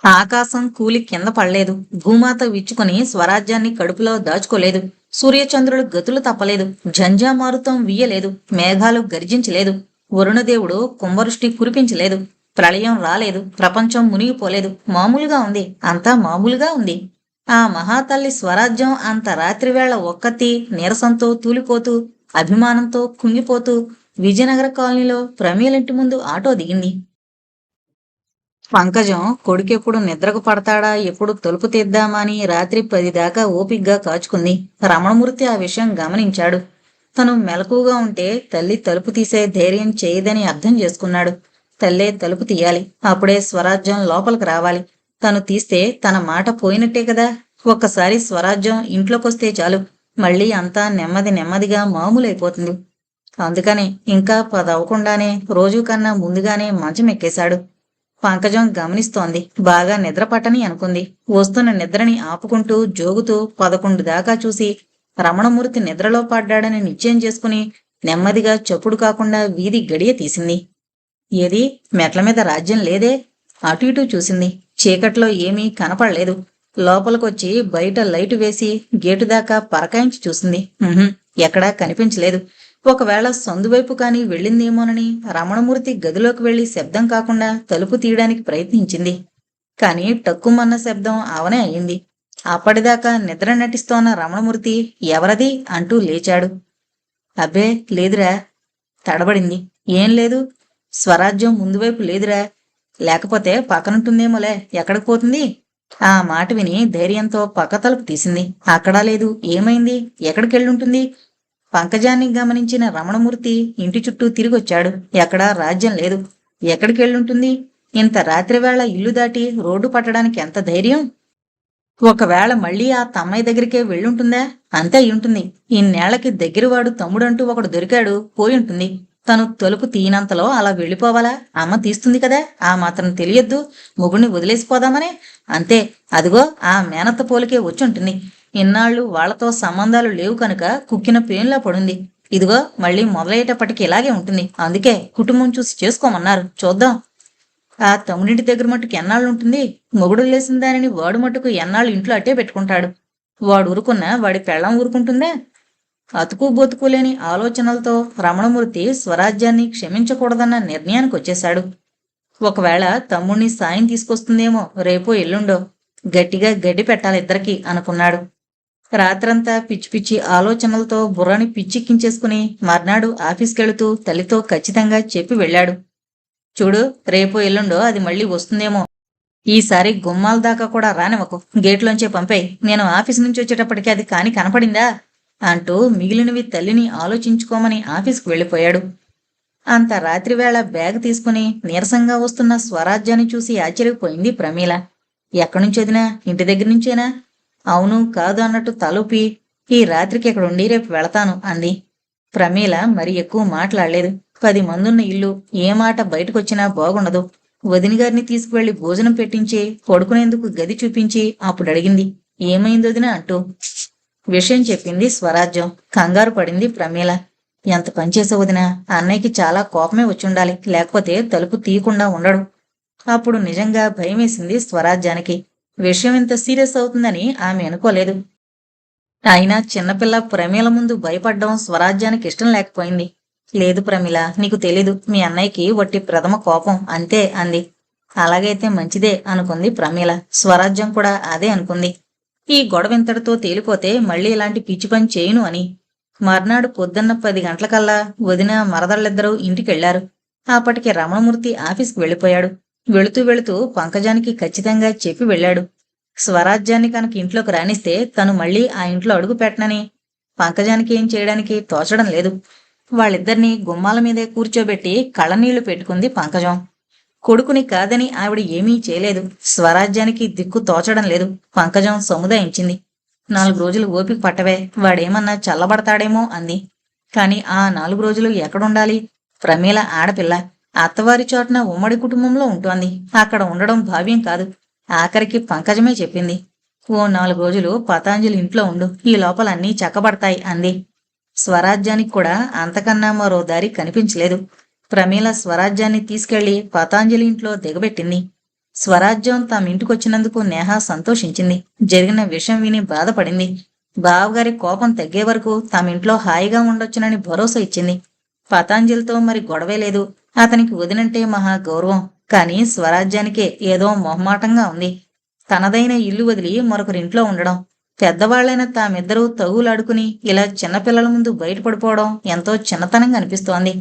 ఆకాశం కూలి కింద పడలేదు. భూమాత విచ్చుకుని స్వరాజ్యాన్ని కడుపులో దాచుకోలేదు. సూర్యచంద్రుడు గతులు తప్పలేదు. ఝంఝామారుతం వీయలేదు. మేఘాలు గర్జించలేదు. వరుణదేవుడు కుంభవృష్టి కురిపించలేదు. ప్రళయం రాలేదు. ప్రపంచం మునిగిపోలేదు. మామూలుగా ఉంది. అంతా మామూలుగా ఉంది. ఆ మహాతల్లి స్వరాజ్యం అంత రాత్రివేళ ఒక్కతి నీరసంతో తూలిపోతూ, అభిమానంతో కుంగిపోతూ విజయనగర కాలనీలో ప్రమీలింటి ముందు ఆటో దిగింది. పంకజం కొడుకెప్పుడు నిద్రకు పడతాడా, ఎప్పుడు తలుపు తీద్దామా అని రాత్రి 10 దాకా ఓపిగ్గా కాచుకుంది. రమణమూర్తి ఆ విషయం గమనించాడు. తను మెలకువగా ఉంటే తల్లి తలుపు తీసే ధైర్యం చేయదని అర్థం చేసుకున్నాడు. తల్లే తలుపు తీయాలి. అప్పుడే స్వరాజ్యం లోపలికి రావాలి. తను తీస్తే తన మాట పోయినట్టే కదా. ఒక్కసారి స్వరాజ్యం ఇంట్లోకొస్తే చాలు, మళ్ళీ అంతా నెమ్మది నెమ్మదిగా మామూలైపోతుంది. అందుకని ఇంకా 10 అవ్వకుండానే రోజు కన్నా ముందుగానే మంచం ఎక్కేశాడు. పంకజం గమనిస్తోంది. బాగా నిద్ర పట్టని అనుకుంది. వస్తున్న నిద్రని ఆపుకుంటూ జోగుతూ 11 దాకా చూసి రమణమూర్తి నిద్రలో పడ్డాడని నిశ్చయం చేసుకుని నెమ్మదిగా చప్పుడు కాకుండా వీధి గడియ తీసింది. ఏది మెట్ల మీద రాజ్యం లేదే. అటు ఇటు చూసింది. చీకట్లో ఏమీ కనపడలేదు. లోపలికొచ్చి బయట లైటు వేసి గేటు దాకా పరకాయించి చూసింది. ఎక్కడా కనిపించలేదు. ఒకవేళ సందువైపు కాని వెళ్ళిందేమోనని రమణమూర్తి గదిలోకి వెళ్లి శబ్దం కాకుండా తలుపు తీయడానికి ప్రయత్నించింది. కాని టక్కుమన్న శబ్దం ఆవనే అయింది. అప్పటిదాకా నిద్ర నటిస్తోన్న రమణమూర్తి ఎవరది అంటూ లేచాడు. అబ్బే లేదురా. తడబడింది. ఏం లేదు? స్వరాజ్యం ముందువైపు లేదురా. లేకపోతే పక్కనుంటుందేమోలే. ఎక్కడికి పోతుంది? ఆ మాట విని ధైర్యంతో పక్క తలుపు తీసింది. అక్కడా లేదు. ఏమైంది? ఎక్కడికెళ్ళుంటుంది? పంకజాన్ని గమనించిన రమణమూర్తి ఇంటి చుట్టూ తిరిగొచ్చాడు. ఎక్కడా రాజ్యం లేదు. ఎక్కడికెళ్ళుంటుంది? ఇంత రాత్రివేళ ఇల్లు దాటి రోడ్డు పట్టడానికి ఎంత ధైర్యం? ఒకవేళ మళ్ళీ ఆ తమ్మాయి దగ్గరికే వెళ్ళుంటుందా? అంతే అయ్యుంటుంది. ఇన్నేళ్లకి దగ్గరవాడు తమ్ముడంటూ ఒకడు దొరికాడు, పోయుంటుంది. తను తలుపు తీయనంతలో అలా వెళ్ళిపోవాలా? అమ్మ తీస్తుంది కదా. ఆ మాత్రం తెలియొద్దు. మొగుణ్ణి వదిలేసిపోదామనే. అంతే. అదిగో ఆ మేనత్త పోలికే వచ్చుంటుంది. ఇన్నాళ్ళు వాళ్లతో సంబంధాలు లేవు కనుక కుక్కిన పేన్లా పడుంది. ఇదిగో మళ్ళీ మొదలయ్యేటప్పటికి ఇలాగే ఉంటుంది. అందుకే కుటుంబం చూసి చేసుకోమన్నారు. చూద్దాం. ఆ తమ్ముడింటి దగ్గర మట్టుకు ఎన్నాళ్ళుంటుంది? మొగుడు లేసిన దానిని వాడు మట్టుకు ఎన్నాళ్ళు ఇంట్లో అట్టే పెట్టుకుంటాడు. వాడు ఊరుకున్నా వాడి పెళ్ళం ఊరుకుంటుందే? అతుకు బొతుకులేని ఆలోచనలతో రమణమూర్తి స్వరాజ్యాన్ని క్షమించకూడదన్న నిర్ణయానికి వచ్చేశాడు. ఒకవేళ తమ్ముణ్ణి సాయం తీసుకొస్తుందేమో రేపో ఎల్లుండో. గట్టిగా గడ్డి పెట్టాలిద్దరికీ అనుకున్నాడు. రాత్రంతా పిచ్చి పిచ్చి ఆలోచనలతో బుర్రని పిచ్చిక్కించేసుకుని మర్నాడు ఆఫీస్కెళుతూ తల్లితో ఖచ్చితంగా చెప్పి వెళ్ళాడు. చూడు, రేపో ఎల్లుండో అది మళ్ళీ వస్తుందేమో. ఈసారి గుమ్మాల దాకా కూడా రానివ్వకు. గేట్లోంచే పంపేయ్. నేను ఆఫీస్ నుంచి వచ్చేటప్పటికి అది కాని కనపడిందా అంటూ మిగిలినవి తల్లిని ఆలోచించుకోమని ఆఫీస్కు వెళ్ళిపోయాడు. అంత రాత్రివేళ బ్యాగ్ తీసుకుని నీరసంగా వస్తున్న స్వరాజ్యాన్ని చూసి ఆశ్చర్యపోయింది ప్రమీల. ఎక్కడ్నుంచొదినా? ఇంటి దగ్గర నుంచేనా? అవును కాదు అన్నట్టు తలూపి ఈ రాత్రికి ఇక్కడుండి రేపు వెళతాను అంది. ప్రమీల మరి ఎక్కువ మాట్లాడలేదు. 10 మందున్న ఇల్లు, ఏ మాట బయటకొచ్చినా బాగుండదు. వదినగారిని తీసుకువెళ్లి భోజనం పెట్టించి పడుకునేందుకు గది చూపించి అప్పుడు అడిగింది, ఏమైందొదినా అంటూ. విషయం చెప్పింది స్వరాజ్యం. కంగారు పడింది ప్రమీల. ఎంత పనిచేసావు వదినా? అన్నయ్యకి చాలా కోపమే వచ్చుండాలి, లేకపోతే తలుపు తీయకుండా ఉండడు. అప్పుడు నిజంగా భయమేసింది స్వరాజ్యానికి. విషయం ఇంత సీరియస్ అవుతుందని ఆమె అనుకోలేదు. అయినా చిన్నపిల్ల ప్రమీల ముందు భయపడ్డం స్వరాజ్యానికి ఇష్టం లేకపోయింది. లేదు ప్రమీల, నీకు తెలీదు. మీ అన్నయ్యకి వట్టి ప్రథమ కోపం అంతే అంది. అలాగైతే మంచిదే అనుకుంది ప్రమీల. స్వరాజ్యం కూడా అదే అనుకుంది. ఈ గొడవ ఇంతటితో తేలిపోతే మళ్ళీ ఇలాంటి పిచ్చి పని చేయను అని. మర్నాడు పొద్దున్న 10 గంటలకల్లా వదిన మరదళ్ళిద్దరూ ఇంటికెళ్లారు. అప్పటికి రమణమూర్తి ఆఫీస్కి వెళ్ళిపోయాడు. వెళుతూ వెళుతూ పంకజానికి ఖచ్చితంగా చెప్పి వెళ్ళాడు. స్వరాజ్యాన్ని కనుక ఇంట్లోకి రానిస్తే తను మళ్ళీ ఆ ఇంట్లో అడుగు పెట్టనని. పంకజానికి ఏం చేయడానికి తోచడం లేదు. వాళ్ళిద్దరినీ గుమ్మాల మీదే కూర్చోబెట్టి కళ్ళనీళ్లు పెట్టుకుంది పంకజం. కొడుకుని కాదని ఆవిడ ఏమీ చేయలేదు. స్వరాజ్యానికి దిక్కు తోచడం లేదు. పంకజం సముదాయించింది. 4 రోజులు ఓపిక పట్టవే, వాడేమన్నా చల్లబడతాడేమో అంది. కాని ఆ 4 రోజులు ఎక్కడుండాలి? ప్రమీల ఆడపిల్ల. అత్తవారి చోటన ఉమ్మడి కుటుంబంలో ఉంటోంది. అక్కడ ఉండడం భావ్యం కాదు. ఆఖరికి పంకజమే చెప్పింది, ఓ 4 రోజులు పతాంజలి ఇంట్లో ఉండు, ఈ లోపల అన్నీ చక్కబడతాయి అంది. స్వరాజ్యానికి కూడా అంతకన్నా మరో దారి కనిపించలేదు. ప్రమీల స్వరాజ్యాన్ని తీసుకెళ్లి పతాంజలి ఇంట్లో దిగబెట్టింది. స్వరాజ్యం తమింటికొచ్చినందుకు నేహ సంతోషించింది. జరిగిన విషయం విని బాధపడింది. బావగారి కోపం తగ్గే వరకు తమింట్లో హాయిగా ఉండొచ్చునని భరోసా ఇచ్చింది. పతాంజలితో మరి గొడవే లేదు. అతనికి వదినంటే మహా గౌరవం. కాని స్వరాజ్యానికే ఏదో మొహమాటంగా ఉంది. తనదైన ఇల్లు వదిలి మరొకరింట్లో ఉండడం, పెద్దవాళ్లైన తామిద్దరూ తగులాడుకుని ఇలా చిన్నపిల్లల ముందు బయటపడిపోవడం ఎంతో చిన్నతనంగా అనిపిస్తోంది.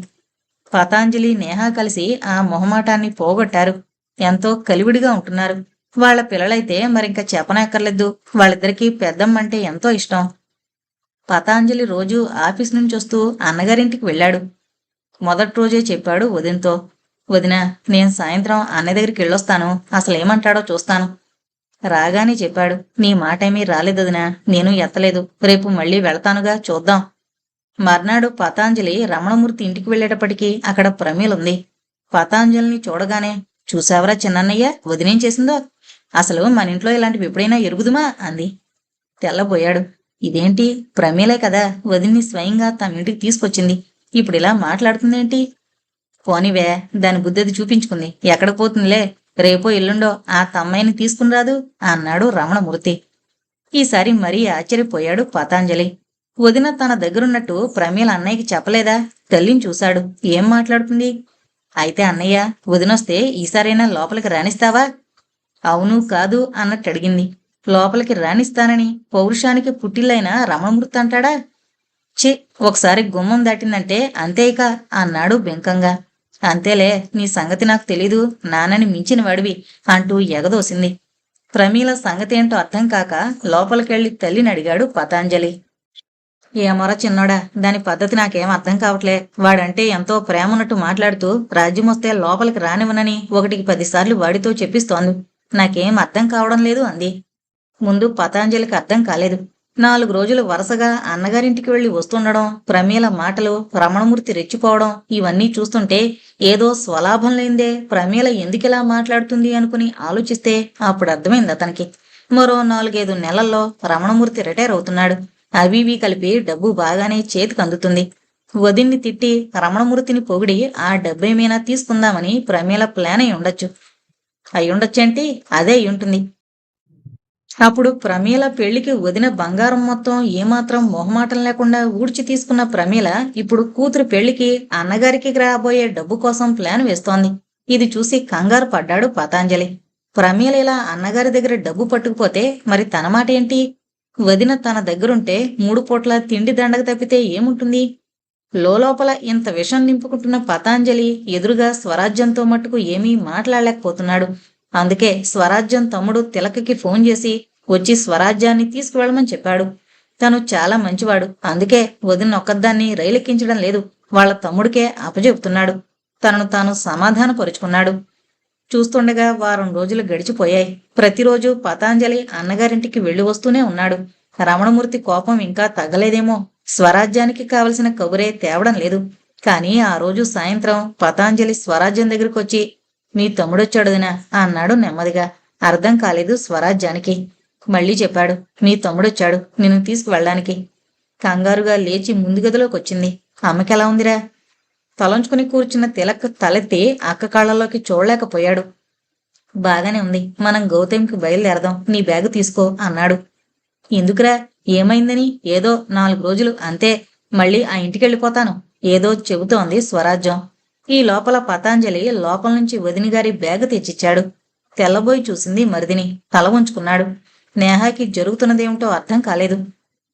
పతాంజలి, నేహ కలిసి ఆ మొహమాటాన్ని పోగొట్టారు. ఎంతో కలివిడిగా ఉంటున్నారు. వాళ్ల పిల్లలైతే మరింక చెప్పనక్కర్లేదు. వాళ్ళిద్దరికీ పెద్దమ్మంటే ఎంతో ఇష్టం. పతాంజలి రోజూ ఆఫీస్ నుంచొస్తూ అన్నగారింటికి వెళ్ళాడు. మొదటి రోజే చెప్పాడు వదినతో, వదినా, నేను సాయంత్రం అన్నయ్య దగ్గరికి వెళ్ళొస్తాను. అసలేమంటాడో చూస్తాను. రాగానే చెప్పాడు, నీ మాటేమీ రాలేదొదినా, నేను ఎత్తలేదు. రేపు మళ్ళీ వెళతానుగా, చూద్దాం. మర్నాడు పతాంజలి రమణమూర్తి ఇంటికి వెళ్ళేటప్పటికీ అక్కడ ప్రమీలుంది. పతాంజలిని చూడగానే, చూసావరా చిన్నన్నయ్య, వదినేం చేసిందో? అసలు మన ఇంట్లో ఇలాంటివి ఎప్పుడైనా ఎరుగుదుమా అంది. తెల్లబోయాడు. ఇదేంటి, ప్రమీలే కదా వదిన్ని స్వయంగా తమ ఇంటికి తీసుకొచ్చింది. ఇప్పుడిలా మాట్లాడుతుందేంటి? పోనివే, దాని బుద్ధది చూపించుకుంది. ఎక్కడ పోతుందిలే. రేపో ఎల్లుండో ఆ తమ్మాయిని తీసుకునిరాదు అన్నాడు రమణమూర్తి. ఈసారి మరీ ఆశ్చర్యపోయాడు పతాంజలి. వదిన తన దగ్గరున్నట్టు ప్రమీల అన్నయ్యకి చెప్పలేదా? తల్లిని చూశాడు. ఏం మాట్లాడుతుంది? అయితే అన్నయ్య, వదినొస్తే ఈసారైనా లోపలికి రాణిస్తావా? అవును కాదు అన్నట్టు అడిగింది. లోపలికి రాణిస్తానని పౌరుషానికి పుట్టిల్లైన రమణమూర్తి అంటాడా? ఛీ, ఒకసారి గుమ్మం దాటిందంటే అంతేక అన్నాడు బెంకంగా. అంతేలే, నీ సంగతి నాకు తెలీదు, నాన్నని మించిన వాడివి అంటూ ఎగదోసింది. ప్రమీల సంగతేంటో అర్థం కాక లోపలికెళ్లి తల్లిని అడిగాడు పతాంజలి. ఏమోరా చిన్నోడా, దాని పద్ధతి నాకేం అర్థం కావట్లే. వాడంటే ఎంతో ప్రేమన్నట్టు మాట్లాడుతూ రాజ్యమొస్తే లోపలికి రానివ్వనని 1కి 10 సార్లు వాడితో చెప్పిస్తోంది. నాకేం అర్థం కావడం లేదు అంది. ముందు పతాంజలికి అర్థం కాలేదు. 4 రోజులు వరుసగా అన్నగారింటికి వెళ్లి వస్తుండడం, ప్రమీల మాటలు, రమణమూర్తి రెచ్చిపోవడం ఇవన్నీ చూస్తుంటే ఏదో స్వలాభం లేందే ప్రమీల ఎందుకిలా మాట్లాడుతుంది అనుకుని ఆలోచిస్తే అప్పుడు అర్థమైంది అతనికి. మరో 4-5 నెలల్లో రమణమూర్తి రిటైర్ అవుతున్నాడు. అవివి కలిపి డబ్బు బాగానే చేతికి అందుతుంది. వదిన్ని తిట్టి రమణమూర్తిని పొగిడి ఆ డబ్బేమైనా తీసుకుందామని ప్రమీల ప్లాన్ అయ్యుండొచ్చేంటి, అదే అయ్యుంటుంది. అప్పుడు ప్రమీల పెళ్లికి వదిన బంగారం మొత్తం ఏమాత్రం మొహమాటం లేకుండా ఊడ్చి తీసుకున్న ప్రమీల ఇప్పుడు కూతురు పెళ్లికి అన్నగారికి రాబోయే డబ్బు కోసం ప్లాన్ వేస్తోంది. ఇది చూసి కంగారు పడ్డాడు పతాంజలి. ప్రమీల ఇలా అన్నగారి దగ్గర డబ్బు పట్టుకుపోతే మరి తన మాట ఏంటి? వదిన తన దగ్గరుంటే 3 పూట్ల తిండి దండగ తప్పితే ఏముంటుంది? లోపల ఇంత విషం నింపుకుంటున్న పతాంజలి ఎదురుగా స్వరాజ్యంతో మట్టుకు ఏమీ మాట్లాడలేకపోతున్నాడు. అందుకే స్వరాజ్యం తమ్ముడు తిలకకి ఫోన్ చేసి వచ్చి స్వరాజ్యాన్ని తీసుకువెళ్ళమని చెప్పాడు. తను చాలా మంచివాడు. అందుకే వదిన ఒక్కదాన్ని రైలెక్కించడం లేదు. వాళ్ళ తమ్ముడికే అప్పచెపుతున్నాడు. తనను తాను సమాధానపరుచుకున్నాడు. చూస్తుండగా వారం రోజులు గడిచిపోయాయి. ప్రతిరోజు పతాంజలి అన్నగారింటికి వెళ్లి వస్తూనే ఉన్నాడు. రమణమూర్తి కోపం ఇంకా తగ్గలేదేమో. స్వరాజ్యానికి కావలసిన కబురే తేవడం లేదు. కాని ఆ రోజు సాయంత్రం పతాంజలి స్వరాజ్యం దగ్గరకొచ్చి, మీ తమ్ముడొచ్చాడుదినా అన్నాడు నెమ్మదిగా. అర్థం కాలేదు స్వరాజ్యానికి. మళ్ళీ చెప్పాడు, మీ తమ్ముడొచ్చాడు నిన్ను తీసుకువెళ్ళడానికి. కంగారుగా లేచి ముందు గదిలోకొచ్చింది. అమ్మకెలా ఉందిరా? తలంచుకుని కూర్చున్న తిలక్ తలెత్తి అక్క కాళ్లలోకి చూడలేకపోయాడు. బాగానే ఉంది. మనం గౌతమికి బయలుదేరదాం. నీ బ్యాగు తీసుకో అన్నాడు. ఎందుకురా? ఏమైందని? ఏదో 4 రోజులు అంతే. మళ్ళీ ఆ ఇంటికెళ్ళిపోతాను ఏదో చెబుతోంది స్వరాజ్యం. ఈ లోపల పతాంజలి లోపల నుంచి వదినగారి బ్యాగు తెచ్చిచ్చాడు. తెల్లబోయి చూసింది మరిదిని. తల ఉంచుకున్నాడు. నేహాకి జరుగుతున్నదేమిటో అర్థం కాలేదు.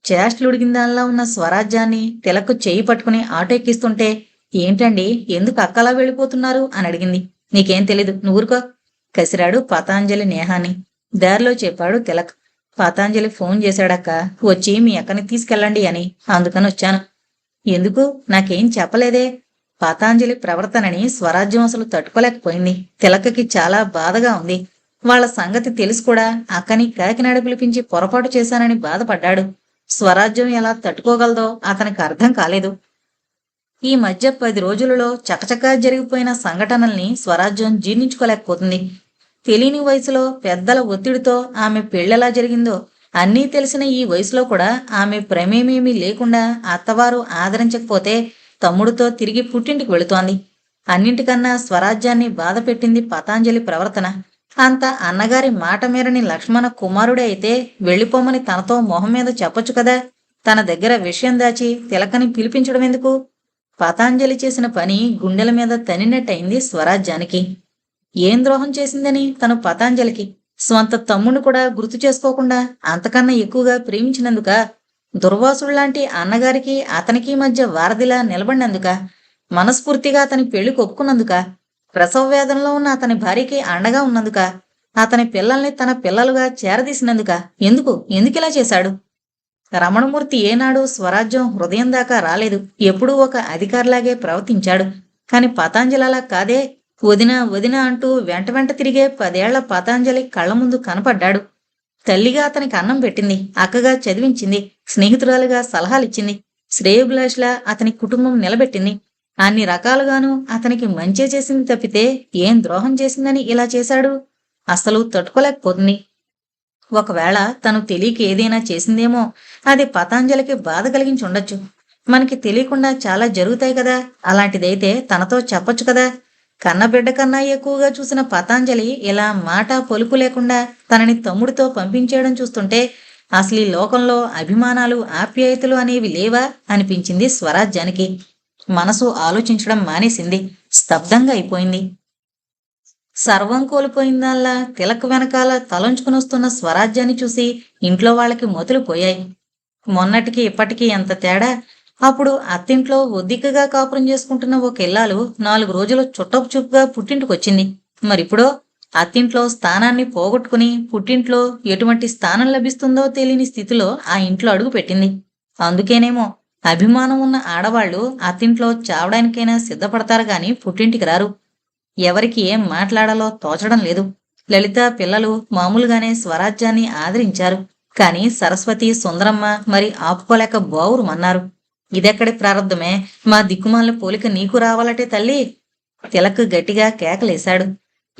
చేష్టలుడిగిందాల్లా ఉన్న స్వరాజ్యాన్ని తిలకు చెయ్యి పట్టుకుని ఆటో ఎక్కిస్తుంటే, ఏంటండి, ఎందుకు అక్కలా వెళ్ళిపోతున్నారు అని అడిగింది. నీకేం తెలీదు, నువ్వురుకో కసిరాడు పతాంజలి నేహాన్ని. దారిలో చెప్పాడు తిలక్. పతాంజలి ఫోన్ చేశాడక్క, వచ్చి మీ అక్కని తీసుకెళ్ళండి అని. అందుకని వచ్చాను. ఎందుకు? నాకేం చెప్పలేదే. పతాంజలి ప్రవర్తనని స్వరాజ్యం అసలు తట్టుకోలేకపోయింది. తిలకకి చాలా బాధగా ఉంది. వాళ్ల సంగతి తెలిసి కూడా అక్కని కాకినాడ పిలిపించి పొరపాటు చేశానని బాధపడ్డాడు. స్వరాజ్యం ఎలా తట్టుకోగలదో అతనికి అర్థం కాలేదు. ఈ మధ్య 10 రోజులలో చకచకా జరిగిపోయిన సంఘటనల్ని స్వరాజ్యం జీర్ణించుకోలేకపోతుంది. తెలియని వయసులో పెద్దల ఒత్తిడితో ఆమె పెళ్ళెలా జరిగిందో, అన్నీ తెలిసిన ఈ వయసులో కూడా ఆమె ప్రమేమేమీ లేకుండా అత్తవారు ఆదరించకపోతే తమ్ముడితో తిరిగి పుట్టింటికి వెళుతోంది. అన్నింటికన్నా స్వరాజ్యాన్ని బాధ పెట్టింది పతాంజలి ప్రవర్తన. అంత అన్నగారి మాట మీరని లక్ష్మణ కుమారుడే అయితే వెళ్ళిపోమని తనతో మొహం మీద చెప్పొచ్చు కదా. తన దగ్గర విషయం దాచి తిలకని పిలిపించడం ఎందుకు? పతాంజలి చేసిన పని గుండెల మీద తనినట్టయింది స్వరాజ్యానికి. ఏం ద్రోహం చేసిందని తను పతాంజలికి స్వంత తమ్ముణ్ణి కూడా గుర్తు చేసుకోకుండా అంతకన్నా ఎక్కువగా ప్రేమించినందుక? దుర్వాసుళ్లాంటి అన్నగారికి అతనికి మధ్య వారధిలా నిలబడినందుక? మనస్ఫూర్తిగా అతని పెళ్లి ఒప్పుకున్నందుక? ప్రసవ వేదనలో ఉన్న అతని భార్యకి అండగా ఉన్నందుక? అతని పిల్లల్ని తన పిల్లలుగా చేరదీసినందుక? ఎందుకిలా చేశాడు? రమణమూర్తి ఏనాడు స్వరాజ్యం హృదయం దాకా రాలేదు. ఎప్పుడూ ఒక అధికారిలాగే ప్రవర్తించాడు. కాని పతాంజలి అలా కాదే. వదినా వదినా అంటూ వెంట వెంట తిరిగే 10 ఏళ్ల పతాంజలి కళ్ల ముందు కనపడ్డాడు. తల్లిగా అతనికి అన్నం పెట్టింది, అక్కగా చదివించింది, స్నేహితురాలుగా సలహాలిచ్చింది, శ్రేయోభిలాషిలా అతని కుటుంబం నిలబెట్టింది. అన్ని రకాలుగానూ అతనికి మంచే చేసింది తప్పితే ఏం ద్రోహం చేసిందని ఇలా చేశాడు? అస్సలు తట్టుకోలేకపోతుంది. ఒకవేళ తను తెలియక ఏదైనా చేసిందేమో. అది పతాంజలికి బాధ కలిగించి ఉండొచ్చు. మనకి తెలియకుండా చాలా జరుగుతాయి కదా. అలాంటిదైతే తనతో చెప్పొచ్చు కదా. కన్నబిడ్డ కన్నా ఎక్కువగా చూసిన పతాంజలి ఇలా మాట పొలుపు లేకుండా తనని తమ్ముడితో పంపించేయడం చూస్తుంటే అసలు ఈ లోకంలో అభిమానాలు ఆప్యాయతలు అనేవి లేవా అనిపించింది స్వరాజ్యానికి. మనసు ఆలోచించడం మానేసింది. స్తబ్దంగా అయిపోయింది. సర్వం కోల్పోయిందల్లా తిలక్ వెనకాల తలంచుకుని వస్తున్న స్వరాజ్యాన్ని చూసి ఇంట్లో వాళ్ళకి మొదలు పోయాయి. మొన్నటికి ఇప్పటికీ ఎంత తేడా. అప్పుడు అత్తింట్లో ఒద్దికగా కాపురం చేసుకుంటున్న ఒక ఇల్లాలు 4 రోజులు చుట్టపు చూపుగా పుట్టింటికొచ్చింది. మరిప్పుడో అత్తింట్లో స్థానాన్ని పోగొట్టుకుని పుట్టింట్లో ఎటువంటి స్థానం లభిస్తుందో తెలియని స్థితిలో ఆ ఇంట్లో అడుగు పెట్టింది. అందుకేనేమో అభిమానం ఉన్న ఆడవాళ్లు అత్తింట్లో చావడానికైనా సిద్ధపడతారు గాని పుట్టింటికి రారు. ఎవరికి ఏం మాట్లాడాలో తోచడం లేదు. లలిత పిల్లలు మామూలుగానే స్వరాజ్యాన్ని ఆదరించారు. కాని సరస్వతి, సుందరమ్మ మరి ఆపుకోలేక బావురుమన్నారు. ఇదెక్కడి ప్రారంధమే? మా దిక్కుమాల పోలిక నీకు రావాలటే తల్లి. తిలక్ గట్టిగా కేకలేశాడు.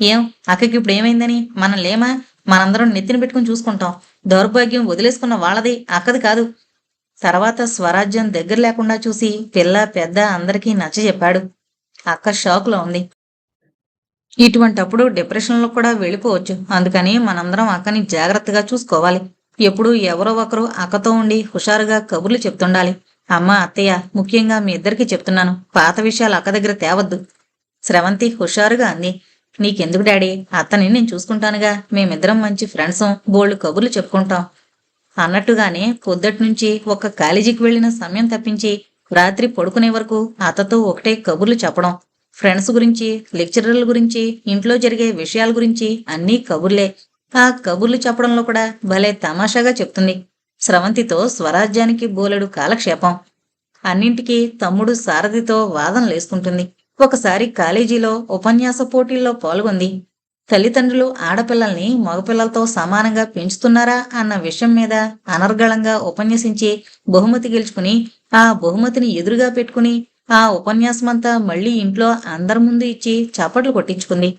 ఏం అక్కకి ఇప్పుడు ఏమైందని? మనం లేమా? మనందరం నెత్తిన పెట్టుకుని చూసుకుంటాం. దౌర్భాగ్యం వదిలేసుకున్న వాళ్ళది, అక్కది కాదు. తర్వాత స్వరాజ్యం దగ్గర లేకుండా చూసి పిల్ల పెద్ద అందరికీ నచ్చజెప్పాడు. అక్క షాకులో ఉంది. ఇటువంటప్పుడు డిప్రెషన్లో కూడా వెళ్ళిపోవచ్చు. అందుకని మనందరం అక్కని జాగ్రత్తగా చూసుకోవాలి. ఎప్పుడూ ఎవరో ఒకరు అక్కతో ఉండి హుషారుగా కబుర్లు చెప్తుండాలి. అమ్మ, అత్తయ్య, ముఖ్యంగా మీ ఇద్దరికి చెప్తున్నాను. పాత విషయాలు అక్క దగ్గర తేవద్దు. స్రవంతి హుషారుగా అంది. నీకెందుకు డాడీ? అత్తని నేను చూసుకుంటానుగా. మేమిద్దరం మంచి ఫ్రెండ్సం, బోల్డ్ కబుర్లు చెప్పుకుంటాం. అన్నట్టుగానే పొద్దట్నుంచి ఒక్క కాలేజీకి వెళ్లిన సమయం తప్పించి రాత్రి పడుకునే వరకు అత్తతో ఒకటే కబుర్లు చెప్పడం. ఫ్రెండ్స్ గురించి, లెక్చరర్ల గురించి, ఇంట్లో జరిగే విషయాల గురించి అన్నీ కబుర్లే. ఆ కబుర్లు చెప్పడంలో కూడా భలే తమాషాగా చెప్తుంది. స్రవంతితో స్వరాజ్యానికి బోలెడు కాలక్షేపం. అన్నింటికీ తమ్ముడు సారథితో వాదనలేసుకుంటుంది. ఒకసారి కాలేజీలో ఉపన్యాస పోటీల్లో పాల్గొంది. తల్లిదండ్రులు ఆడపిల్లల్ని మగపిల్లలతో సమానంగా పెంచుతున్నారా అన్న విషయం మీద అనర్గళంగా ఉపన్యసించి బహుమతి గెలుచుకుని ఆ బహుమతిని ఎదురుగా పెట్టుకుని ఆ ఉపన్యాసమంతా మళ్లీ ఇంట్లో అందరి ముందు ఇచ్చి చప్పట్లు కొట్టించుకుంది.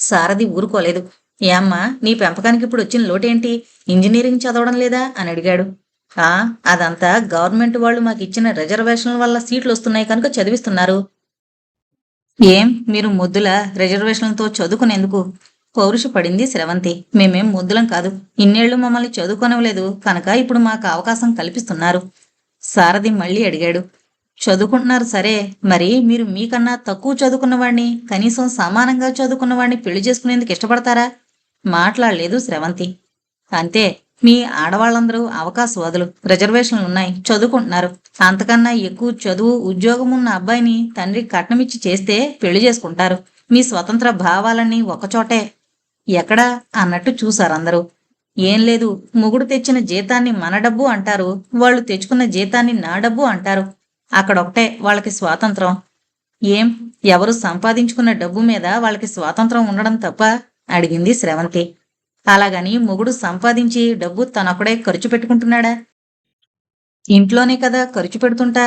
సారథి ఊరుకోలేదు. ఏమ్మా, నీ పెంపకానికి ఇప్పుడు వచ్చిన లోటేంటి? ఇంజనీరింగ్ చదవడం లేదా అని అడిగాడు. అదంతా గవర్నమెంట్ వాళ్ళు మాకిచ్చిన రిజర్వేషన్ల వల్ల సీట్లు వస్తున్నాయి కనుక చదివిస్తున్నారు. ఏం మీరు ముద్దుల రిజర్వేషన్లతో చదువుకునేందుకు? పౌరుషపడింది స్రవంతి. మేమేం ముద్దులం కాదు. ఇన్నేళ్లు మమ్మల్ని చదువుకొనవలేదు కనుక ఇప్పుడు మాకు అవకాశం కల్పిస్తున్నారు. సారథి మళ్లీ అడిగాడు. చదువుకుంటున్నారు సరే, మరి మీరు మీకన్నా తక్కువ చదువుకున్నవాణ్ణి, కనీసం సమానంగా చదువుకున్నవాణ్ణి పెళ్లి చేసుకునేందుకు ఇష్టపడతారా? మాట్లాడలేదు స్రవంతి. అంతే, మీ ఆడవాళ్ళందరూ అవకాశవాదులు. రిజర్వేషన్లున్నాయి, చదువుకుంటున్నారు. అంతకన్నా ఎక్కువ చదువు, ఉద్యోగం ఉన్న అబ్బాయిని తండ్రి కట్నమిచ్చి చేస్తే పెళ్లి చేసుకుంటారు. మీ స్వతంత్ర భావాలన్నీ ఒకచోటే. ఎక్కడా అన్నట్టు చూశారందరూ. ఏం లేదు, మొగుడు తెచ్చిన జీతాన్ని మన డబ్బు అంటారు, వాళ్ళు తెచ్చుకున్న జీతాన్ని నా డబ్బు అంటారు. అక్కడొకటే వాళ్ళకి స్వాతంత్రం. ఏం, ఎవరు సంపాదించుకున్న డబ్బు మీద వాళ్ళకి స్వాతంత్రం ఉండడం తప్ప? అడిగింది స్రవంతి. అలాగని మొగుడు సంపాదించి డబ్బు తనొకడే ఖర్చు పెట్టుకుంటున్నాడా? ఇంట్లోనే కదా ఖర్చు పెడుతుంటా.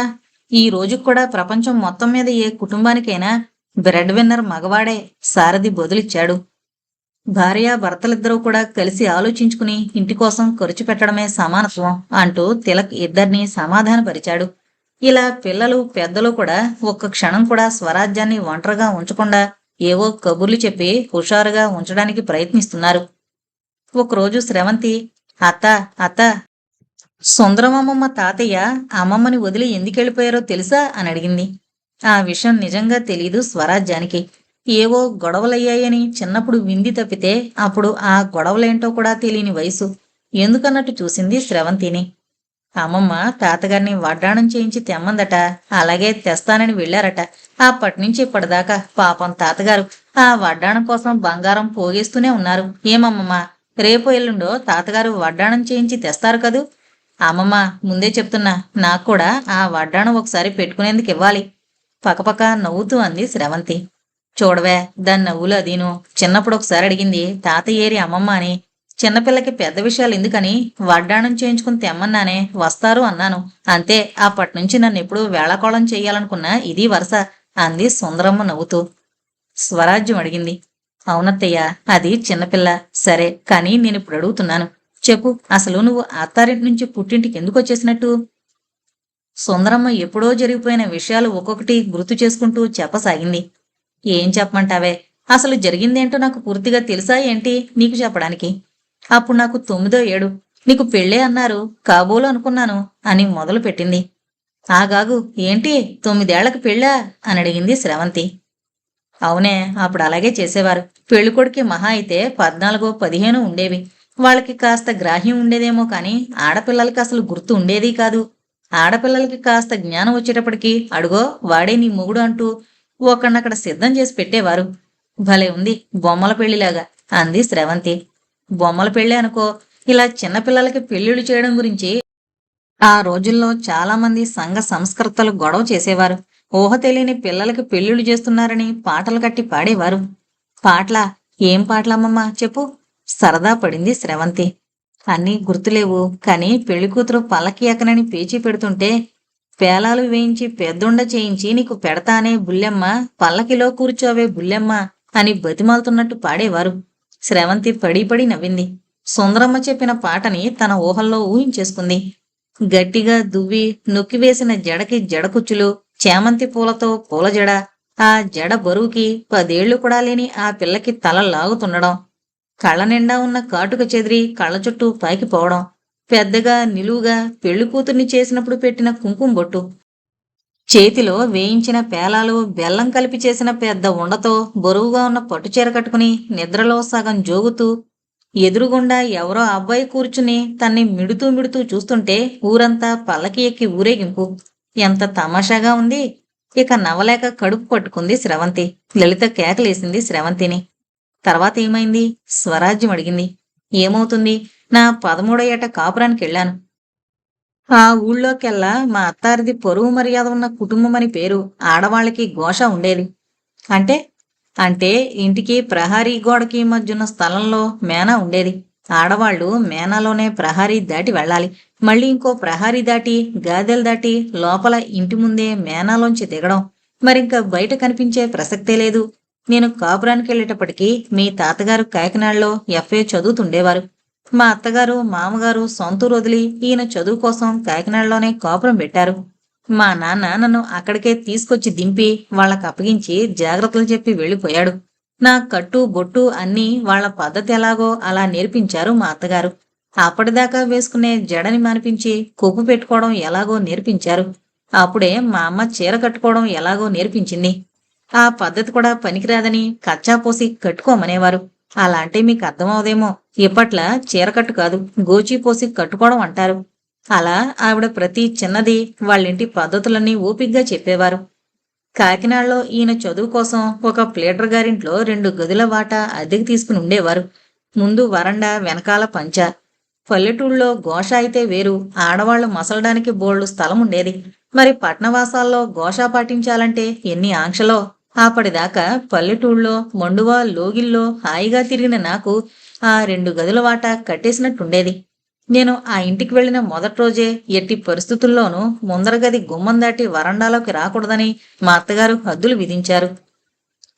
ఈ రోజుకు కూడా ప్రపంచం మొత్తం మీద ఏ కుటుంబానికైనా బ్రెడ్ విన్నర్ మగవాడే. సారథి బదులిచ్చాడు. భార్యాభర్తలిద్దరూ కూడా కలిసి ఆలోచించుకుని ఇంటి కోసం ఖర్చు పెట్టడమే సమానత్వం అంటూ తిలక్ ఇద్దరినీ సమాధానపరిచాడు. ఇలా పిల్లలు పెద్దలు కూడా ఒక్క క్షణం కూడా స్వరాజ్యాన్ని ఒంటరిగా ఉంచకుండా ఏవో కబుర్లు చెప్పి హుషారుగా ఉంచడానికి ప్రయత్నిస్తున్నారు. ఒకరోజు స్రవంతి, అత్త అత్త, సుందరమమ్మమ్మ తాతయ్య అమ్మమ్మని వదిలి ఎందుకెళ్ళిపోయారో తెలుసా అని అడిగింది. ఆ విషయం నిజంగా తెలీదు స్వరాజ్యానికి. ఏవో గొడవలయ్యాయని చిన్నప్పుడు వింది తప్పితే అప్పుడు ఆ గొడవలేంటో కూడా తెలియని వయసు. ఎందుకన్నట్టు చూసింది స్రవంతిని. అమ్మమ్మ తాతగారిని వడ్డాణం చేయించి తెమ్మందట. అలాగే తెస్తానని వెళ్ళారట. అప్పటినుంచి ఇప్పటిదాకా పాపం తాతగారు ఆ వడ్డాణం కోసం బంగారం పోగేస్తూనే ఉన్నారు. ఏమమ్మమ్మ, రేపు ఎల్లుండో తాతగారు వడ్డాణం చేయించి తెస్తారు కదూ. అమ్మమ్మ, ముందే చెప్తున్నా, నాకు కూడా ఆ వడ్డాణం ఒకసారి పెట్టుకునేందుకు ఇవ్వాలి. పకపక నవ్వుతూ అంది స్రవంతి. చూడవే, దాని నవ్వులు అదీను. చిన్నప్పుడు ఒకసారి అడిగింది తాతయ్యేరి అమ్మమ్మ అని. చిన్నపిల్లకి పెద్ద విషయాలు ఎందుకని వడ్డాణం చేయించుకుని తెమ్మన్నానే, వస్తారు అన్నాను. అంతే, అప్పటినుంచి నన్ను ఎప్పుడూ వేళాకోళం చెయ్యాలనుకున్నా ఇది వరుస అంది సుందరమ్మ నవ్వుతూ. స్వరాజ్యం అడిగింది. అవునత్తయ్య, అది చిన్నపిల్ల. సరే, కానీ నేనిప్పుడు అడుగుతున్నాను. చెప్పు, అసలు నువ్వు అత్తారింటి నుంచి పుట్టింటికి ఎందుకు వచ్చేసినట్టు? సుందరమ్మ ఎప్పుడో జరిగిపోయిన విషయాలు ఒక్కొక్కటి గుర్తు చేసుకుంటూ చెప్పసాగింది. ఏం చెప్పమంటావే, అసలు జరిగిందేంటో నాకు పూర్తిగా తెలుసా ఏంటి నీకు చెప్పడానికి? అప్పుడు నాకు 9వ ఏడు. నీకు పెళ్ళే అన్నారు, కాబోలు అనుకున్నాను అని మొదలు పెట్టింది. ఆగాగు, ఏంటి 9 ఏళ్లకు పెళ్ళా అని అడిగింది స్రవంతి. అవునే, అప్పుడు అలాగే చేసేవారు. పెళ్ళికొడుకి మహా అయితే 14, 15 ఉండేవి. వాళ్ళకి కాస్త గ్రాహ్యం ఉండేదేమో కాని ఆడపిల్లలకి అసలు గుర్తు ఉండేది కాదు. ఆడపిల్లలకి కాస్త జ్ఞానం వచ్చేటప్పటికి అడుగో వాడే నీ మొగుడు అంటూ ఒకణ్ణక్కడ సిద్ధం చేసి పెట్టేవారు. భలే ఉంది, బొమ్మల పెళ్లిలాగా అంది స్రవంతి. బొమ్మల పెళ్ళి అనుకో. ఇలా చిన్నపిల్లలకి పెళ్లిళ్ళు చేయడం గురించి ఆ రోజుల్లో చాలామంది సంఘ సంస్కర్తలు గొడవ చేసేవారు. ఊహ తెలియని పిల్లలకి పెళ్లిళ్ళు చేస్తున్నారని పాటలు కట్టి పాడేవారు. పాటలా? ఏం పాటలమ్మమ్మా, చెప్పు. సరదా పడింది స్రవంతి. అన్నీ గుర్తులేవు, కాని పెళ్లికూతురు పల్లకి ఎక్కనని పేచీ పెడుతుంటే పేలాలు వేయించి పెద్దుండ చేయించి నీకు పెడతానే బుల్లెమ్మ, పల్లకిలో కూర్చోవే బుల్లెమ్మ అని బతిమాలుతున్నట్టు పాడేవారు. స్రవంతి పడి పడి నవ్వింది. సుందరమ్మ చెప్పిన పాటని తన ఊహల్లో ఊహించేసుకుంది. గట్టిగా దువ్వి నొక్కివేసిన జడకి జడకుచ్చులు, చేమంతి పూలతో పూలజడ, ఆ జడ బరువుకి 10 ఏళ్లు కూడా లేని ఆ పిల్లకి తల లాగుతుండడం, కళ్ళ నిండా ఉన్న కాటుక చెదిరి కళ్ళ చుట్టూ పాకిపోవడం, పెద్దగా నిలువుగా పెళ్లి కూతుర్ని చేసినప్పుడు పెట్టిన కుంకుమ బొట్టు, చేతిలో వేయించిన పేలాలు బెల్లం కలిపి చేసిన పెద్ద ఉండతో బరువుగా ఉన్న పట్టుచీర కట్టుకుని నిద్రలో సగం జోగుతూ ఎదురుగుండా ఎవరో అబ్బాయి కూర్చుని తన్ని మిడుతూ మిడుతూ చూస్తుంటే ఊరంతా పల్లకి ఎక్కి ఊరేగింపు. ఎంత తమాషాగా ఉంది. ఇక నవ్వలేక కడుపు పట్టుకుంది స్రవంతి. లలిత కేకలేసింది స్రవంతిని. తర్వాత ఏమైంది? స్వరాజ్యం అడిగింది. ఏమవుతుంది, నా 13వ ఏట కాపురానికి వెళ్ళాను. ఆ ఊళ్ళోకెల్లా మా అత్తారిది పరువు మర్యాద ఉన్న కుటుంబం అని పేరు. ఆడవాళ్ళకి ఘోష ఉండేది. అంటే అంటే ఇంటికి ప్రహరీ గోడకి మధ్యున్న స్థలంలో మేనా ఉండేది. ఆడవాళ్లు మేనాలోనే ప్రహరీ దాటి వెళ్ళాలి. మళ్ళీ ఇంకో ప్రహరీ దాటి గాదెలు దాటి లోపల ఇంటి ముందే మేనాలోంచి దిగడం. మరింక బయట కనిపించే ప్రసక్తే లేదు. నేను కాపురానికి వెళ్ళేటప్పటికీ మీ తాతగారు కాకినాడలో ఎఫ్ఏ చదువుతుండేవారు. మా అత్తగారు మామగారు సొంతూరు వదిలి ఈయన చదువు కోసం కాకినాడలోనే కాపురం పెట్టారు. మా నాన్న నన్ను అక్కడికే తీసుకొచ్చి దింపి వాళ్ళకి అప్పగించి జాగ్రత్తలు చెప్పి వెళ్ళిపోయాడు. నా కట్టు బొట్టు అన్నీ వాళ్ళ పద్ధతి ఎలాగో అలా నేర్పించారు మా అత్తగారు. అప్పటిదాకా వేసుకునే జడని మానిపించి కొప్పు పెట్టుకోవడం ఎలాగో నేర్పించారు. అప్పుడే మా అమ్మ చీర కట్టుకోవడం ఎలాగో నేర్పించింది. ఆ పద్ధతి కూడా పనికిరాదని కచ్చా పోసి కట్టుకోమనేవారు. అలా అంటే మీకు అర్థమవుదేమో, ఇప్పట్లా చీరకట్టు కాదు, గోచీ పోసి కట్టుకోవడం అంటారు. అలా ఆవిడ ప్రతి చిన్నది వాళ్ళింటి పద్ధతులన్నీ ఓపిగ్గా చెప్పేవారు. కాకినాడలో ఈయన చదువు కోసం ఒక ప్లేటర్ గారింట్లో 2 గదుల వాటా అద్దెకి తీసుకుని ఉండేవారు. ముందు వరండా, వెనకాల పంచ. పల్లెటూళ్ళలో ఘోష అయితే వేరు, ఆడవాళ్లు మసలడానికి బోల్డు స్థలం ఉండేది. మరి పట్నవాసాల్లో ఘోష పాటించాలంటే ఎన్ని ఆంక్షలో. అప్పటిదాకా పల్లెటూళ్ళలో మండువా లోగిల్లో హాయిగా తిరిగిన నాకు ఆ 2 గదుల వాటా కట్టేసినట్టుండేది. నేను ఆ ఇంటికి వెళ్లిన మొదటి రోజే ఎట్టి పరిస్థితుల్లోనూ ముందర గది గుమ్మం దాటి వరండాలోకి రాకూడదని మా అత్తగారు హద్దులు విధించారు.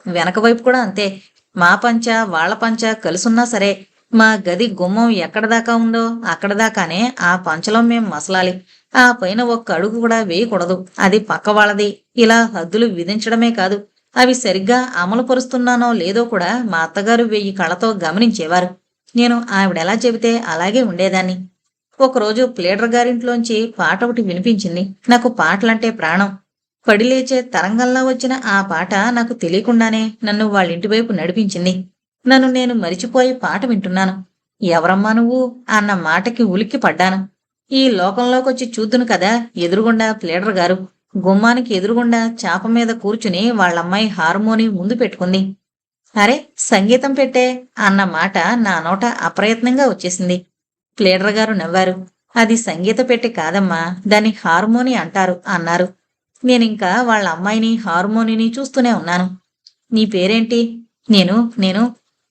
వెనక వైపు కూడా అంతే. మా పంచ వాళ్ల పంచ కలుసున్నా సరే మా గది గుమ్మం ఎక్కడ దాకా ఉందో అక్కడ దాకానే ఆ పంచలో మేం మసలాలి. ఆ పైన ఒక్క అడుగు కూడా వేయకూడదు, అది పక్క వాళ్ళది. ఇలా హద్దులు విధించడమే కాదు, అవి సరిగ్గా అమలు పరుస్తున్నానో లేదో కూడా మా అత్తగారు 1000 కళ్ళతో గమనించేవారు. నేను ఆవిడెలా చెబితే అలాగే ఉండేదాన్ని. ఒకరోజు ప్లీడర్ గారింట్లోంచి పాట ఒకటి వినిపించింది. నాకు పాటలంటే ప్రాణం. పడి లేచే తరంగంలా వచ్చిన ఆ పాట నాకు తెలియకుండానే నన్ను వాళ్ళింటి వైపు నడిపించింది. నన్ను నేను మరిచిపోయి పాట వింటున్నాను. ఎవరమ్మా నువ్వు అన్న మాటకి ఉలిక్కి పడ్డాను. ఈ లోకంలోకొచ్చి చూద్దును కదా ఎదురుగుండా ప్లీడర్ గారు. గుమ్మానికి ఎదురుగుండా చాప మీద కూర్చుని వాళ్ళమ్మాయి హార్మోని ముందు పెట్టుకుంది. అరే, సంగీతం పెట్టే అన్న మాట నా నోట అప్రయత్నంగా వచ్చేసింది. ప్లీడర్ గారు నవ్వారు. అది సంగీత పెట్టె కాదమ్మా, దాన్ని హార్మోని అంటారు అన్నారు. నేనింకా వాళ్ళ అమ్మాయిని హార్మోనిని చూస్తూనే ఉన్నాను. నీ పేరేంటి? నేను నేను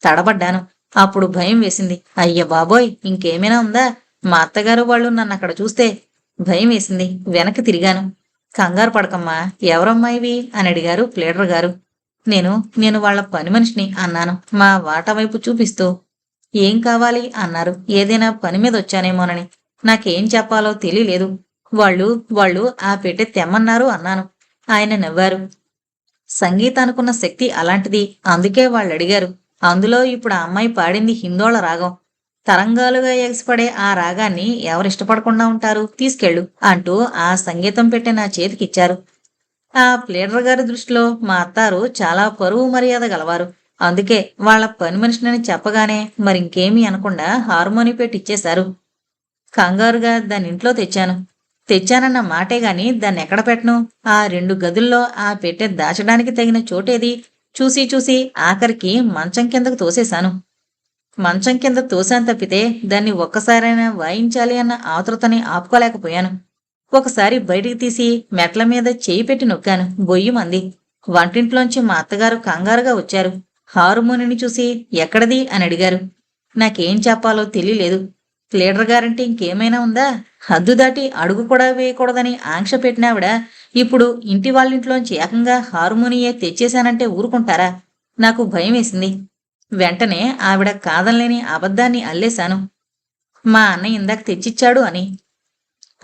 తడబడ్డాను. అప్పుడు భయం వేసింది. అయ్య బాబోయ్, ఇంకేమైనా ఉందా? మా అత్తగారు వాళ్ళు నన్నక్కడ చూస్తే. భయం వేసింది. వెనక్కి తిరిగాను. కంగారు పడకమ్మా, ఎవరమ్మాయివి అని అడిగారు ప్లీడర్ గారు. నేను నేను వాళ్ళ పని మనిషిని అన్నాను మా వాటా వైపు చూపిస్తూ. ఏం కావాలి అన్నారు. ఏదైనా పని మీద వచ్చానేమోనని. నాకేం చెప్పాలో తెలియలేదు. వాళ్ళు వాళ్ళు ఆ పెట్టె తెమ్మన్నారు అన్నాను. ఆయన నవ్వారు. సంగీతానికున్న శక్తి అలాంటిది, అందుకే వాళ్ళడిగారు. అందులో ఇప్పుడు ఆ అమ్మాయి పాడింది హిందోళ రాగం. తరంగాలుగా ఎగసిపడే ఆ రాగాన్ని ఎవరిష్టపడకుండా ఉంటారు? తీసుకెళ్ళు అంటూ ఆ సంగీతం పెట్టె నా చేతికిచ్చారు. ఆ ప్లీడర్ గారి దృష్టిలో మా అత్తారు చాలా పరువు మర్యాద గలవారు. అందుకే వాళ్ళ పని మనిషినని చెప్పగానే మరింకేమీ అనకుండా హార్మోని పెట్టి ఇచ్చేశారు. కంగారుగా దాన్నింట్లో తెచ్చాను. తెచ్చానన్న మాటే గాని దాన్నెక్కడ పెట్టను? ఆ 2 గదుల్లో ఆ పెట్టె దాచడానికి తగిన చోటేది? చూసి చూసి ఆఖరికి మంచం కిందకు తోసేశాను. మంచం కింద తోశాను తప్పితే దాన్ని ఒక్కసారైనా వాయించాలి అన్న ఆతృతని ఆపుకోలేకపోయాను. ఒకసారి బయటికి తీసి మెట్ల మీద చేయి పెట్టి నొక్కాను. బొయ్యిమంది. వంటింట్లోంచి మా అత్తగారు కంగారుగా వచ్చారు. హార్మోనిని చూసి ఎక్కడది అని అడిగారు. నాకేం చెప్పాలో తెలియలేదు. ప్లీడర్ గారంటే ఇంకేమైనా ఉందా? హద్దు దాటి అడుగు కూడా వేయకూడదని ఆంక్ష పెట్టినావిడ ఇప్పుడు ఇంటి వాళ్ళింట్లోంచి ఏకంగా హార్మోనియే తెచ్చేశానంటే ఊరుకుంటారా? నాకు భయం వేసింది. వెంటనే ఆవిడ కాదనలేని అబద్ధాన్ని అల్లేశాను. మా అన్నయ్య ఇందాక తెచ్చిచ్చాడు అని.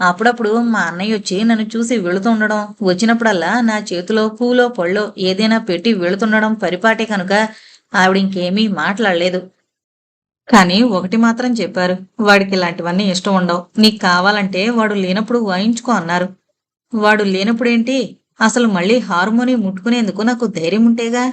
అప్పుడప్పుడు మా అన్నయ్య వచ్చి నన్ను చూసి వెళుతుండడం, వచ్చినప్పుడల్లా నా చేతిలో పూలో పళ్ళో ఏదైనా పెట్టి వెళుతుండడం పరిపాటే కనుక ఆవిడింకేమీ మాట్లాడలేదు. కానీ ఒకటి మాత్రం చెప్పారు. వాడికి ఇలాంటివన్నీ ఇష్టం ఉండవు. నీకు కావాలంటే వాడు లేనప్పుడు వాయించుకో అన్నారు. వాడు లేనప్పుడేంటి? అసలు మళ్ళీ హార్మోని ముట్టుకునేందుకు నాకు ధైర్యం ఉంటేగా.